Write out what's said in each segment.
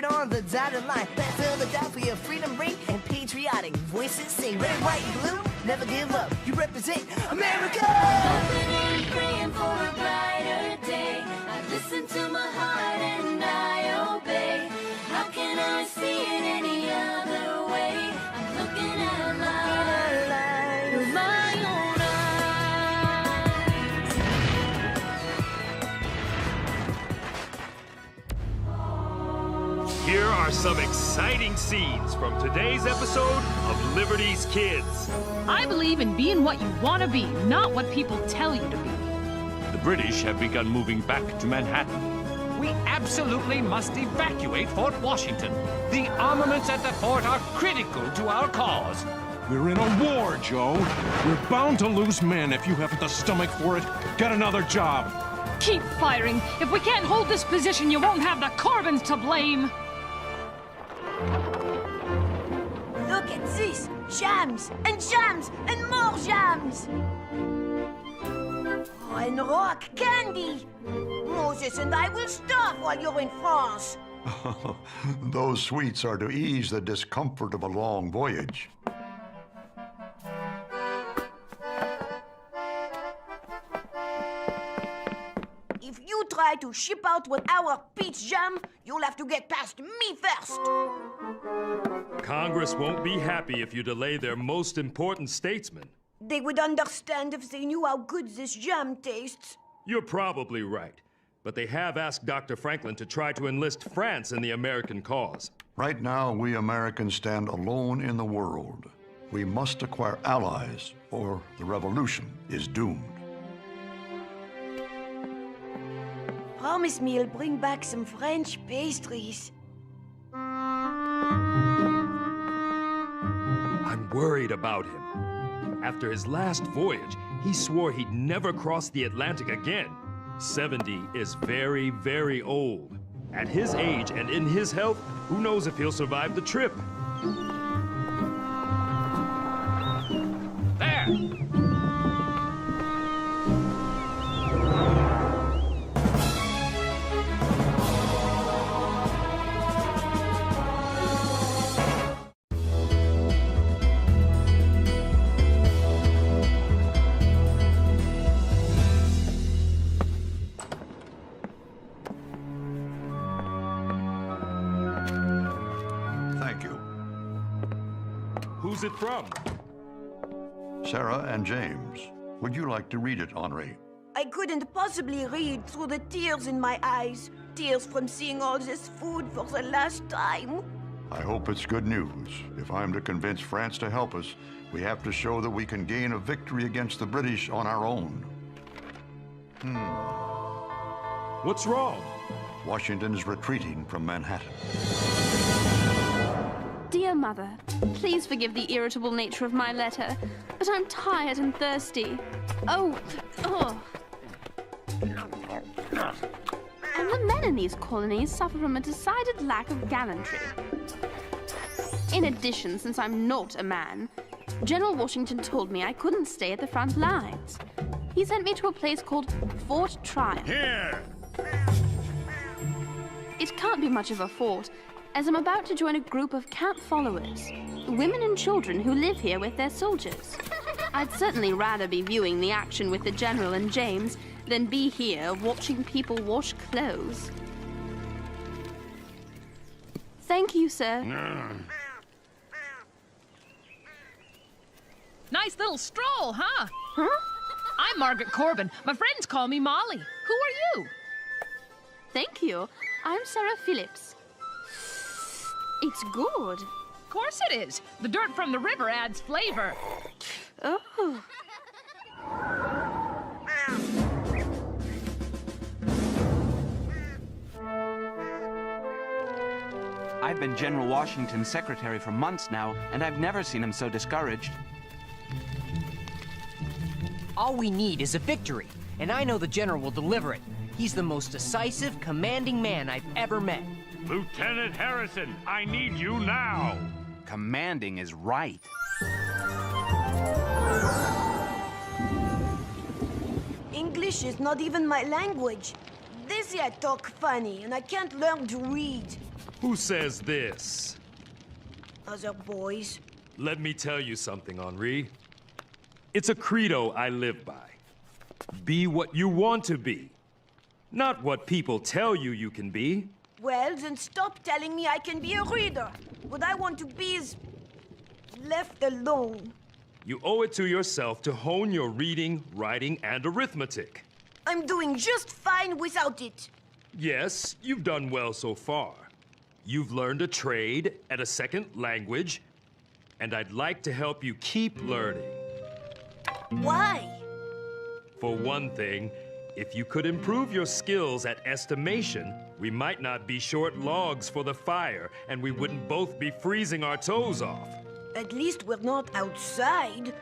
right on the dotted line. Let's fill the dot for your freedom ring and patriotic voices sing. Red, white, blue, never give up. You represent America! Hoping and praying for a brighter day. I listen to my heart and I obey. How can I see it any other way? I'm looking at life with my own eyes. Here are some exciting scenes from today's episode of Liberty's Kids. I believe in being what you want to be, not what people tell you to be. The British have begun moving back to Manhattan. We absolutely must evacuate Fort Washington. The armaments at the fort are critical to our cause. We're in a war, Joe. We're bound to lose men if you haven't the stomach for it. Get another job. Keep firing. If we can't hold this position, you won't have the Corbins to blame. Look at this. Jams and more jams. Oh, and rock candy. Moses and I will starve while you're in France. Those sweets are to ease the discomfort of a long voyage. If you try to ship out with our peach jam, you'll have to get past me first. Congress won't be happy if you delay their most important statesman. They would understand if they knew how good this jam tastes. You're probably right. But they have asked Dr. Franklin to try to enlist France in the American cause. Right now, we Americans stand alone in the world. We must acquire allies, or the revolution is doomed. Promise me you'll bring back some French pastries. I'm worried about him. After his last voyage, he swore he'd never cross the Atlantic again. 70 is very, very old. At his age and in his health, who knows if he'll survive the trip? There! Thank you. Who's it from? Sarah and James. Would you like to read it, Henri? I couldn't possibly read through the tears in my eyes. Tears from seeing all this food for the last time. I hope it's good news. If I'm to convince France to help us, we have to show that we can gain a victory against the British on our own. What's wrong? Washington is retreating from Manhattan. Dear Mother, please forgive the irritable nature of my letter, but I'm tired and thirsty. Oh. And the men in these colonies suffer from a decided lack of gallantry. In addition, since I'm not a man, General Washington told me I couldn't stay at the front lines. He sent me to a place called Fort Tryon. Here! It can't be much of a fort, as I'm about to join a group of camp followers, women and children who live here with their soldiers. I'd certainly rather be viewing the action with the General and James than be here watching people wash clothes. Thank you, sir. Nice little stroll, huh? Huh? I'm Margaret Corbin. My friends call me Molly. Who are you? Thank you. I'm Sarah Phillips. It's good. Of course it is. The dirt from the river adds flavor. Oh. I've been General Washington's secretary for months now, and I've never seen him so discouraged. All we need is a victory, and I know the General will deliver it. He's the most decisive, commanding man I've ever met. Lieutenant Harrison, I need you now! Commanding is right. English is not even my language. This say I talk funny, and I can't learn to read. Who says this? Other boys. Let me tell you something, Henri. It's a credo I live by. Be what you want to be, not what people tell you you can be. Well, then stop telling me I can be a reader. What I want to be is left alone. You owe it to yourself to hone your reading, writing, and arithmetic. I'm doing just fine without it. Yes, you've done well so far. You've learned a trade and a second language, and I'd like to help you keep learning. Why? For one thing, if you could improve your skills at estimation, we might not be short logs for the fire, and we wouldn't both be freezing our toes off. At least we're not outside.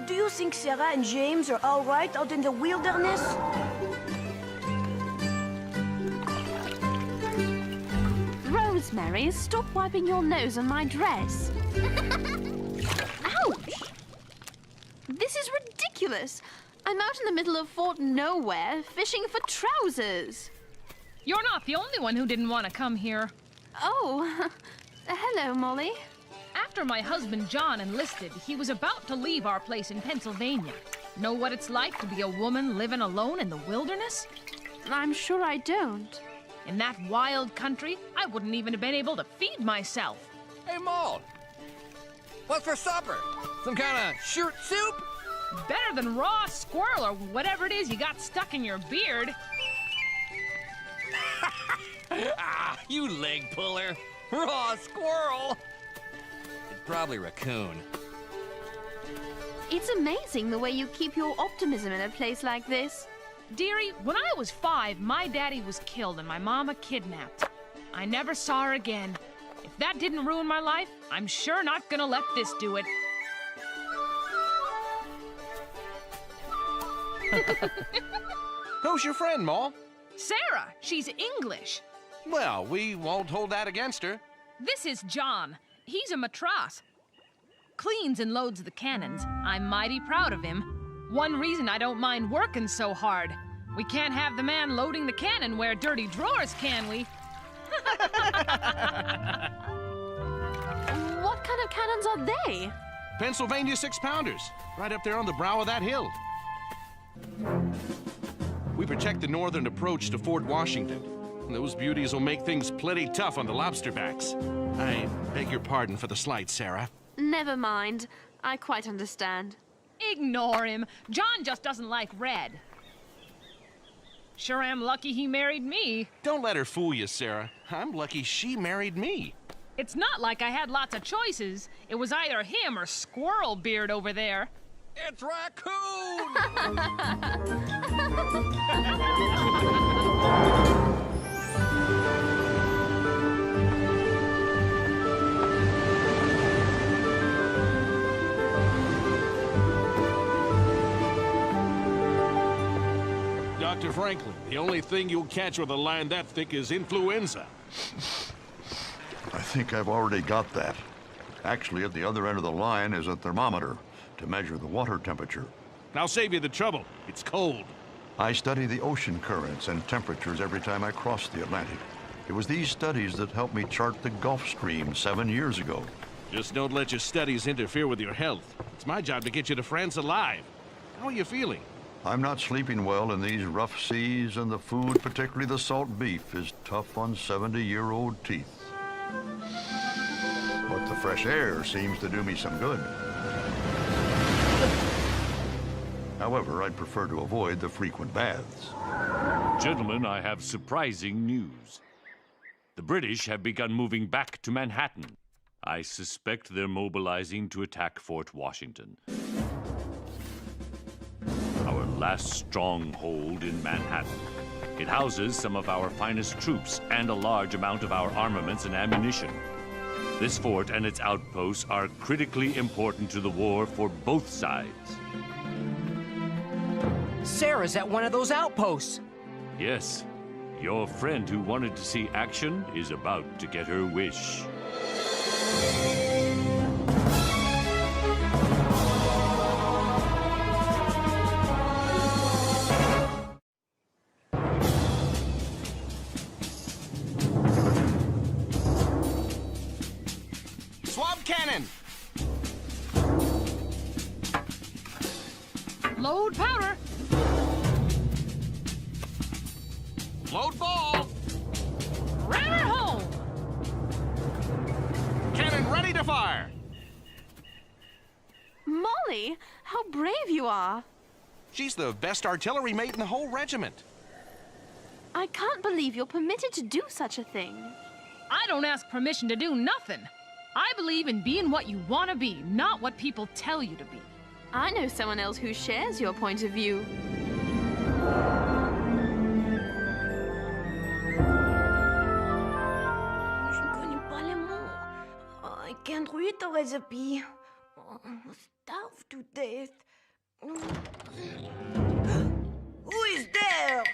Do you think Sarah and James are all right out in the wilderness? Rosemary, stop wiping your nose on my dress. Ouch! This is ridiculous. I'm out in the middle of Fort Nowhere, fishing for trousers. You're not the only one who didn't want to come here. Oh, hello, Molly. After my husband John enlisted, he was about to leave our place in Pennsylvania. Know what it's like to be a woman living alone in the wilderness? I'm sure I don't. In that wild country, I wouldn't even have been able to feed myself. Hey, Maud. What's for supper? Some kind of shirt soup? Better than raw squirrel or whatever it is you got stuck in your beard. Ah, you leg puller. Raw squirrel. It's probably raccoon. It's amazing the way you keep your optimism in a place like this. Dearie, when I was 5, my daddy was killed and my mama kidnapped. I never saw her again. If that didn't ruin my life, I'm sure not gonna let this do it. Who's your friend, Ma? Sarah, she's English. Well, we won't hold that against her. This is John. He's a matras. Cleans and loads the cannons. I'm mighty proud of him. One reason I don't mind working so hard. We can't have the man loading the cannon wear dirty drawers, can we? What kind of cannons are they? Pennsylvania 6-pounders, right up there on the brow of that hill. We protect the northern approach to Fort Washington. Those beauties will make things plenty tough on the lobsterbacks. I beg your pardon for the slight, Sarah. Never mind. I quite understand. Ignore him. John just doesn't like red. Sure am lucky he married me. Don't let her fool you, Sarah. I'm lucky she married me. It's not like I had lots of choices. It was either him or Squirrel Beard over there. It's raccoon! Dr. Franklin, the only thing you'll catch with a line that thick is influenza. I think I've already got that. Actually, at the other end of the line is a thermometer to measure the water temperature. I'll save you the trouble. It's cold. I study the ocean currents and temperatures every time I cross the Atlantic. It was these studies that helped me chart the Gulf Stream 7 years ago. Just don't let your studies interfere with your health. It's my job to get you to France alive. How are you feeling? I'm not sleeping well in these rough seas, and the food, particularly the salt beef, is tough on 70-year-old teeth. But the fresh air seems to do me some good. However, I'd prefer to avoid the frequent baths. Gentlemen, I have surprising news. The British have begun moving back to Manhattan. I suspect they're mobilizing to attack Fort Washington. Our last stronghold in Manhattan. It houses some of our finest troops and a large amount of our armaments and ammunition. This fort and its outposts are critically important to the war for both sides. Sarah's at one of those outposts. Yes, your friend who wanted to see action is about to get her wish. cannon! Load powder. Load ball! Ram her home. Cannon ready to fire! Molly, how brave you are. She's the best artillery mate in the whole regiment. I can't believe you're permitted to do such a thing. I don't ask permission to do nothing. I believe in being what you want to be, not what people tell you to be. I know someone else who shares your point of view. Je ne connais pas les mots. I can't read the recipe. I'm starved to death. Who is there?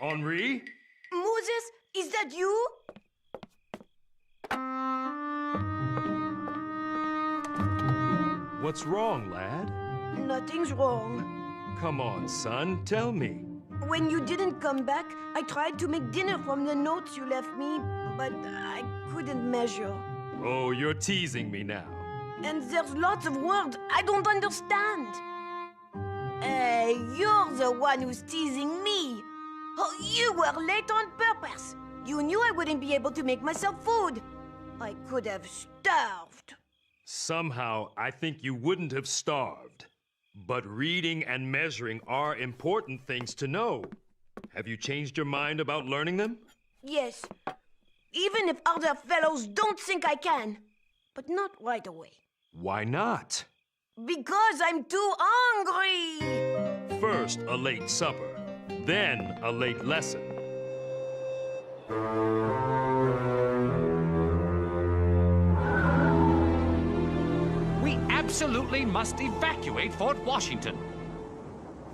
Henri? Moses, is that you? What's wrong, lad? Nothing's wrong. Come on, son, tell me. When you didn't come back, I tried to make dinner from the notes you left me, but I couldn't measure. Oh, you're teasing me now. And there's lots of words I don't understand. Hey, you're the one who's teasing me. Oh, you were late on purpose. You knew I wouldn't be able to make myself food. I could have starved. Somehow, I think you wouldn't have starved. But reading and measuring are important things to know. Have you changed your mind about learning them? Yes. Even if other fellows don't think I can. But not right away. Why not? Because I'm too hungry. First, a late supper. Then, a late lesson. We absolutely must evacuate Fort Washington.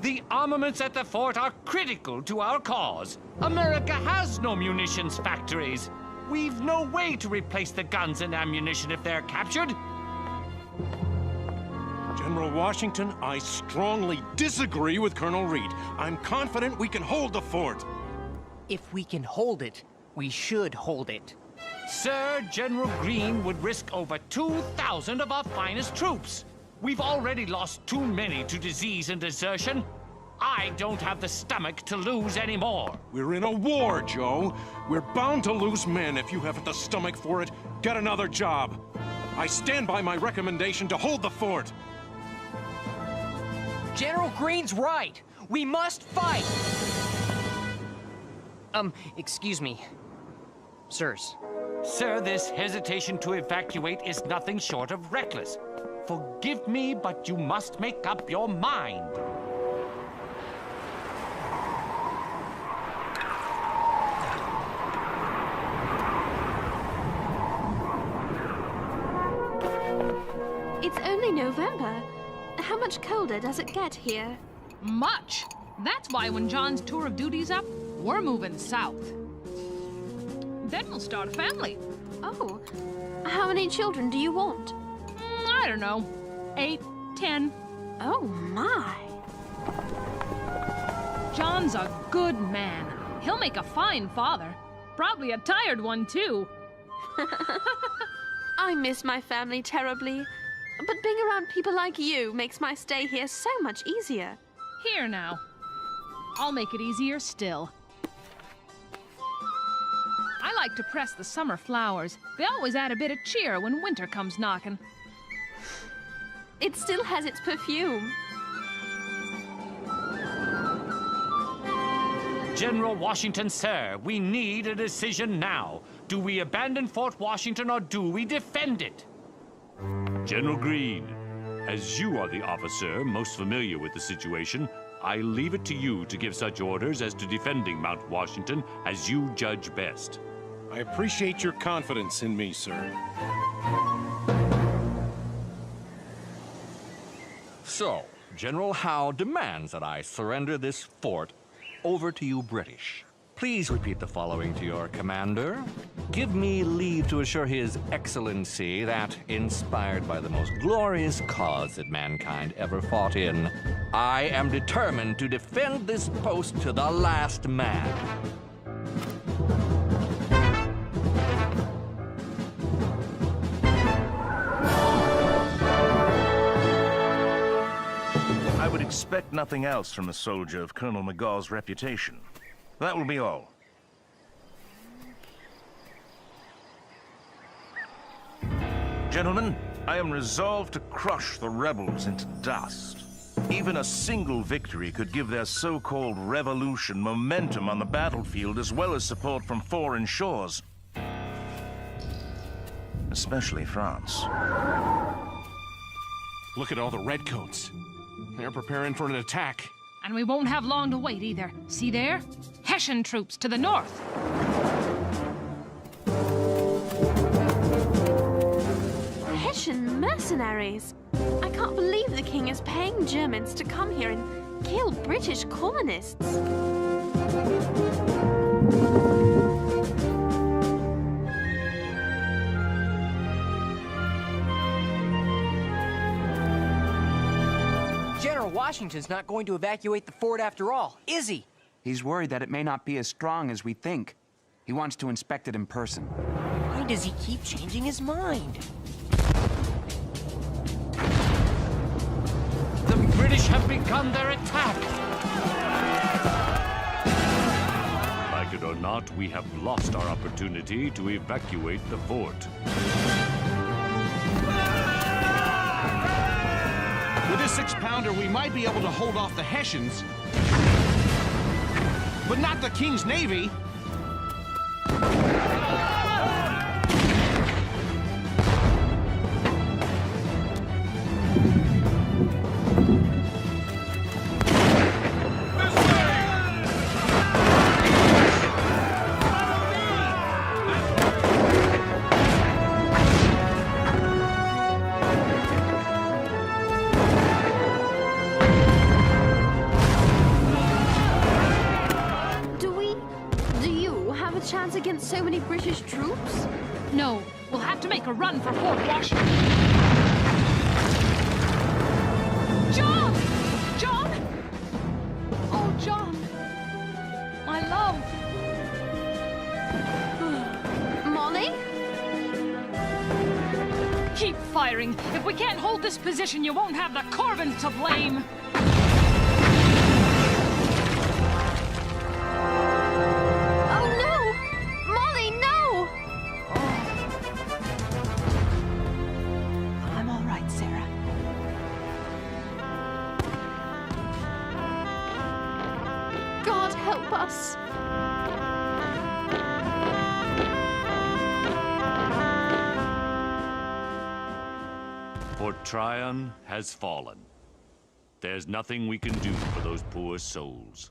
The armaments at the fort are critical to our cause. America has no munitions factories. We've no way to replace the guns and ammunition if they're captured. General Washington, I strongly disagree with Colonel Reed. I'm confident we can hold the fort. If we can hold it, we should hold it. Sir, General Greene would risk over 2,000 of our finest troops. We've already lost too many to disease and desertion. I don't have the stomach to lose any more. We're in a war, Joe. We're bound to lose men. If you haven't the stomach for it, get another job. I stand by my recommendation to hold the fort. General Greene's right. We must fight. Excuse me. Sirs. Sir, this hesitation to evacuate is nothing short of reckless. Forgive me, but you must make up your mind. It's only November. How much colder does it get here? Much. That's why when John's tour of duty's up, we're moving south. Then we'll start a family. Oh, how many children do you want? I don't know. 8, 10. Oh, my. John's a good man. He'll make a fine father. Probably a tired one, too. I miss my family terribly. But being around people like you makes my stay here so much easier. Here now. I'll make it easier still. I like to press the summer flowers. They always add a bit of cheer when winter comes knocking. It still has its perfume. General Washington, sir, we need a decision now. Do we abandon Fort Washington or do we defend it? General Greene, as you are the officer most familiar with the situation, I leave it to you to give such orders as to defending Mount Washington as you judge best. I appreciate your confidence in me, sir. So, General Howe demands that I surrender this fort over to you British. Please repeat the following to your commander. Give me leave to assure His Excellency that, inspired by the most glorious cause that mankind ever fought in, I am determined to defend this post to the last man. expect nothing else from a soldier of Colonel McGaw's reputation. That will be all. Gentlemen, I am resolved to crush the rebels into dust. Even a single victory could give their so-called revolution momentum on the battlefield as well as support from foreign shores. Especially France. Look at all the redcoats. They're preparing for an attack. And we won't have long to wait either. See there? Hessian troops to the north. Hessian mercenaries! I can't believe the king is paying Germans to come here and kill British colonists. General Washington's not going to evacuate the fort after all, is he? He's worried that it may not be as strong as we think. He wants to inspect it in person. Why does he keep changing his mind? The British have begun their attack! Like it or not, we have lost our opportunity to evacuate the fort. With this 6-pounder, we might be able to hold off the Hessians. But not the King's Navy! Chance against so many British troops? No, we'll have to make a run for Fort Washington. John! John! Oh, John. My love. Molly? Keep firing. If we can't hold this position, you won't have the Corbin to blame. Help us. Fort Tryon has fallen. There's nothing we can do for those poor souls.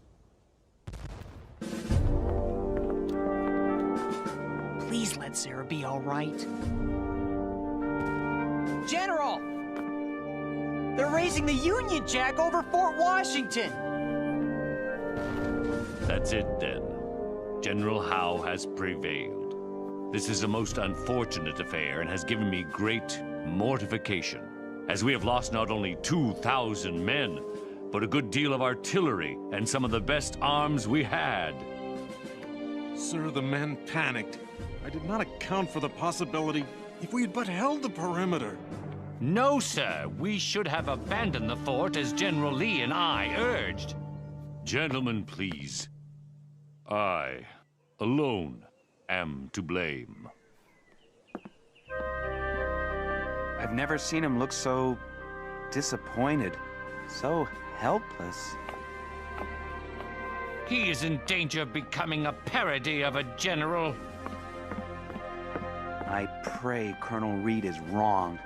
Please let Sarah be all right. General! They're raising the Union Jack over Fort Washington! That's it, then. General Howe has prevailed. This is a most unfortunate affair and has given me great mortification, as we have lost not only 2,000 men, but a good deal of artillery and some of the best arms we had. Sir, the men panicked. I did not account for the possibility if we had but held the perimeter. No, sir. We should have abandoned the fort as General Lee and I urged. Gentlemen, please. I, alone, am to blame. I've never seen him look so disappointed, so helpless. He is in danger of becoming a parody of a general. I pray Colonel Reed is wrong.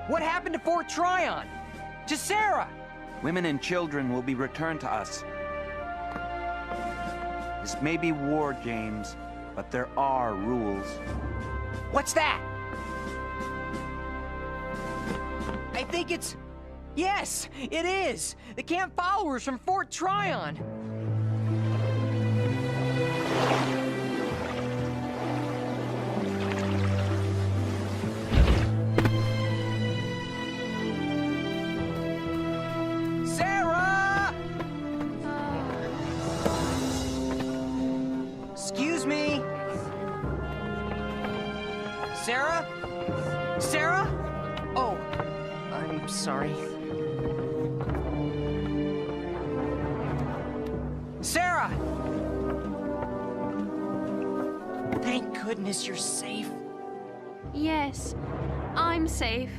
What happened to Fort Tryon? To Sarah? Women and children will be returned to us. This may be war, James, but there are rules. What's that? I think it's... Yes, it is! The camp followers from Fort Tryon! Sarah! Excuse me? Sarah? Sarah? Oh, I'm sorry. Sarah! Thank goodness you're safe. Yes, I'm safe.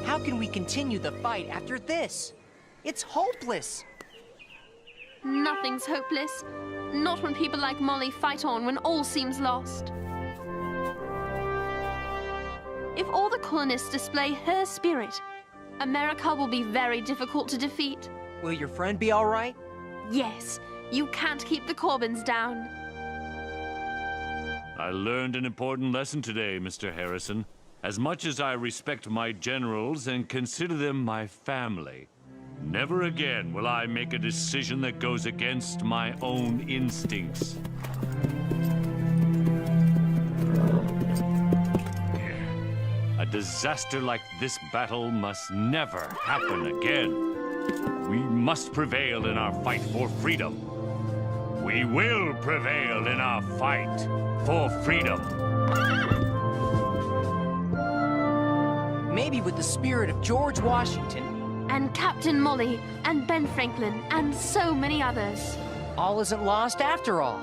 How can we continue the fight after this? It's hopeless. Nothing's hopeless. Not when people like Molly fight on when all seems lost. If all the colonists display her spirit, America will be very difficult to defeat. Will your friend be all right? Yes, you can't keep the Corbins down. I learned an important lesson today, Mr. Harrison. As much as I respect my generals and consider them my family, never again will I make a decision that goes against my own instincts. A disaster like this battle must never happen again. We must prevail in our fight for freedom. We will prevail in our fight for freedom. Maybe with the spirit of George Washington. And Captain Molly, and Ben Franklin, and so many others. All isn't lost after all.